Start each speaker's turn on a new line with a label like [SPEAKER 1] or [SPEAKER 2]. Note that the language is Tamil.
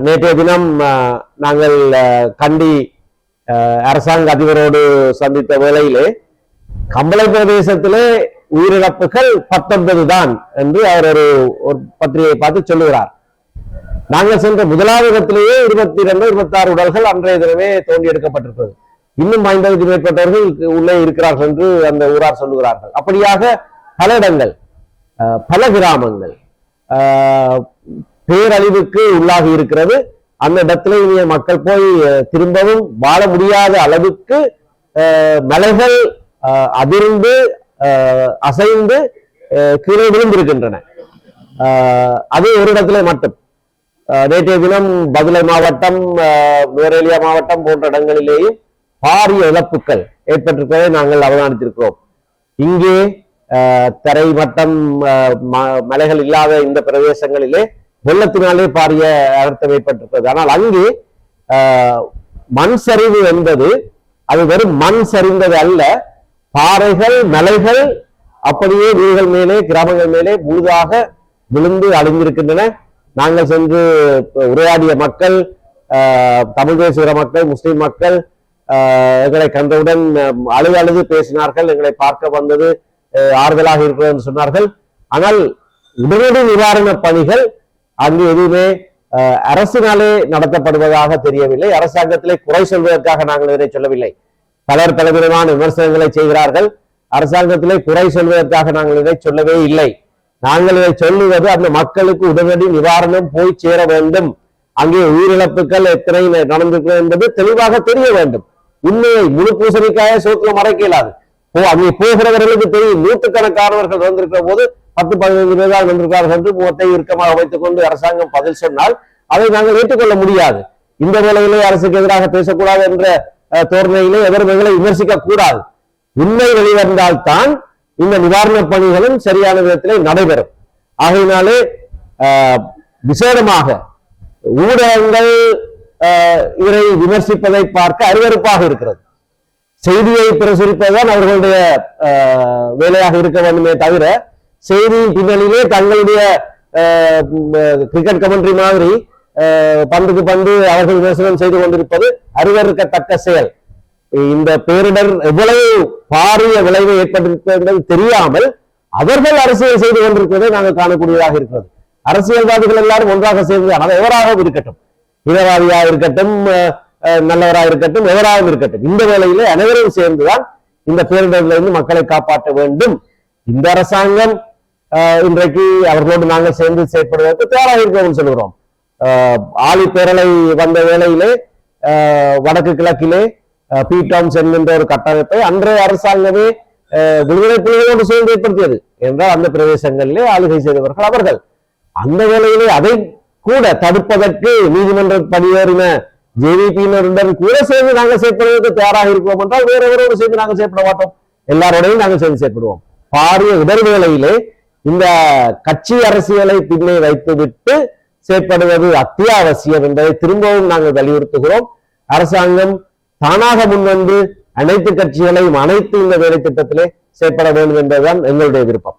[SPEAKER 1] நேற்றைய தினம் நாங்கள் கண்டி அரசாங்க அதிபரோடு சந்தித்த வேளையிலே கம்பளை பிரதேசத்திலே உயிரிழப்புகள் 19 தான் என்று அவர் ஒரு பத்திரிகையை பார்த்து சொல்லுகிறார். நாங்கள் சென்ற முதலாவது இடத்திலேயே 22, 26 உடல்கள் அன்றைய தினமே தோண்டி எடுக்கப்பட்டிருக்கிறது. இன்னும் 50க்கு மேற்பட்டவர்கள் உள்ளே இருக்கிறார்கள் என்று அந்த ஊரார் சொல்லுகிறார்கள். அப்படியாக பல இடங்கள், பல கிராமங்கள் பேரழிவுக்கு உள்ளாகி இருக்கிறது. அந்த இடத்துல இனிய மக்கள் போய் திரும்பவும் வாழ முடியாத அளவுக்கு மலைகள் அதிர்ந்து அசைந்து கீழே விழுந்திருக்கின்றன. அது ஒரு இடத்துல மட்டும். நேற்றைய தினம் பதுளை மாவட்டம், நுவரேலியா மாவட்டம் போன்ற இடங்களிலேயும் பாரிய இழப்புகள் ஏற்பட்டிருப்பதை நாங்கள் அவதானித்திருக்கிறோம். இங்கே தரை மட்டம் மலைகள் இல்லாத இந்த பிரதேசங்களிலே வெள்ளத்தினாலே பாரிய அர்த்தம் ஏற்பட்டிருக்கிறது. ஆனால் அங்கே மண் சரிவு என்பது அது வெறும் மண் சரிந்தது அல்ல, பாறைகள் மலைகள் அப்படியே வீடுகள் மேலே கிராமங்கள் மேலே முழுதாக விழுந்து அழிந்திருக்கின்றன. நாங்கள் சென்று உரையாடிய மக்கள், தமிழ் தேசிய மக்கள், முஸ்லிம் மக்கள் எங்களை கண்டவுடன் அழுது பேசினார்கள். எங்களை பார்க்க வந்தது ஆறுதலாக இருக்கிறது என்று சொன்னார்கள். ஆனால் உடனடி நிவாரண பணிகள் அங்கு எதுவுமே அரசினாலே நடத்தப்படுவதாக தெரியவில்லை. அரசாங்கத்திலே குறை சொல்வதற்காக நாங்கள் இதனை சொல்லவில்லை. பலர் பலவிதமான விமர்சனங்களை செய்கிறார்கள். அரசாங்கத்திலே குறை சொல்வதற்காக நாங்கள் இதை சொல்லவே இல்லை. நாங்கள் இதை சொல்லுவது அந்த மக்களுக்கு உடனடி நிவாரணம் போய் சேர வேண்டும். அங்கே உயிரிழப்புகள் எத்தனை நடந்திருக்கிறது என்பது தெளிவாக தெரிய வேண்டும். உண்மையை முழு பூசணிக்காய சோத்துல மறைக்க இயலாது. அங்கே போகிறவர்களுக்கு தெரியும். நூற்றுக்கணக்கானவர்கள் வந்திருக்கிற போது 10-15 பேர் தான் வந்திருக்கிறார்கள் என்று முகத்தை இறுக்கமாக வைத்துக் கொண்டு அரசாங்கம் பதில் சொன்னால் அதை நாங்கள் ஏற்றுக்கொள்ள முடியாது. இந்த வேளையிலே அரசுக்கு எதிராக பேசக்கூடாது என்ற தோரணையிலே எவர்களை விமர்சிக்க கூடாது. உண்மை வெளிவந்தால்தான் இந்த நிவாரணப் பணிகளும் சரியான விதத்திலே நடைபெறும். ஆகையினாலே விசேடமாக ஊடகங்கள் இவரை விமர்சிப்பதை பார்க்க அருவருப்பாக இருக்கிறது. செய்தியை பிரசுரிப்பதுதான் அவர்களுடைய வேலையாக இருக்க வேண்டுமே தவிர செய்தியின் பின்னணியிலே தங்களுடைய கிரிக்கெட் கமெண்ட்ரி மாதிரி பந்துக்கு பந்து அவர்கள் விமர்சனம் செய்து கொண்டிருப்பது அருவருக்கத்தக்க செயல். இந்த பேரிடர் எவ்வளவு பாரிய விளைவை ஏற்பட்டிருக்கிறது தெரியாமல் அவர்கள் அரசியல் செய்து கொண்டிருப்பதை நாங்கள் காணக்கூடியதாக இருக்கிறது. அரசியல்வாதிகள் எல்லாரும் ஒன்றாக சேர்ந்து, ஆனால் எவராகவும் இருக்கட்டும், இதவாதியாக இருக்கட்டும், நல்லவராக இருக்கட்டும், எவராகவும் இருக்கட்டும், இந்த வேளையிலே அனைவரும் சேர்ந்துதான் இந்த பேரிடரிலிருந்து மக்களை காப்பாற்ற வேண்டும். இந்த அரசாங்கம் இன்றைக்கு அவர்களோடு நாங்கள் சேர்ந்து செயற்படுவதற்கு தயாராக இருக்கிறோம் சொல்கிறோம். ஆழி பேரலை வந்த வேளையிலே வடக்கு கிழக்கிலே பீட்டாம்ஸ் என்கின்ற ஒரு கட்டமைப்பை அன்றைய அரசாங்கமே விடுதலை புலிகளோடு சேர்ந்து ஏற்படுத்தியது என்றால் அந்த பிரதேசங்களிலே ஆளுகை செய்தவர்கள் அவர்கள். அந்த வேளையிலே அதை கூட தடுப்பதற்கு நீதிமன்ற படியேறின ஜேவிபியினருடன் கூட சேர்ந்து நாங்கள் செயற்படுவதற்கு தயாராக இருக்கிறோம் என்றால் வேற எவரோடு சேர்ந்து நாங்கள் செயற்பட மாட்டோம். எல்லாரோடையும் நாங்கள் சேர்ந்து செயற்படுவோம். பாரிய இடர்வேளையிலே இந்த கட்சி அரசியலை பின்னே வைத்துவிட்டு செயற்படுவது அத்தியாவசியம் என்பதை திரும்பவும் நாங்கள் வலியுறுத்துகிறோம். அரசாங்கம் தானாக முன்வந்து அனைத்து கட்சிகளையும் அனைத்து இந்த வேலை திட்டத்திலே செயற்பட வேண்டும் என்பதுதான் எங்களுடைய விருப்பம்.